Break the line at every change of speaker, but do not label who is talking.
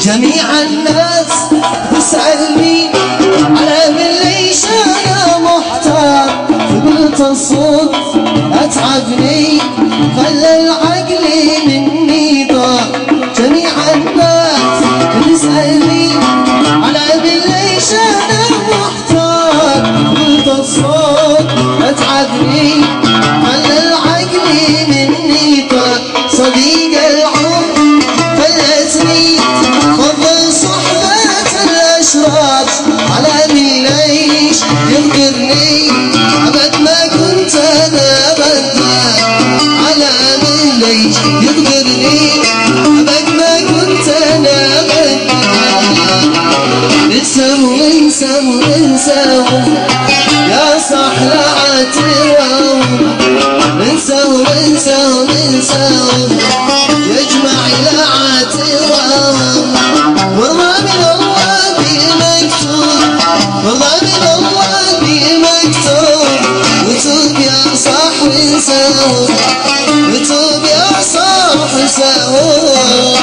جميع الناس تسألني على من ليش أنا محتار، فقلت الصوت أتعبني خلى العقل مني ضاع. جميع الناس تسألني على من ليش أنا محتار، فقلت الصوت أتعبني خلى العقل مني ضاع. صديق العمر فلتني فضل صحبة الأشرار، على من ليش ينكرني أبد ما كنت أنا بدك، على من ليش ينكرني أبد ما كنت أنا بدك. ننساهم يا صحلات الروم، ننساهم يجمع لعات الروم. والله من الله بالمكتوب، والله من الله بالمكتوب. وتوب يا صاح وانساهم، وتوب يا صاح وانساهم.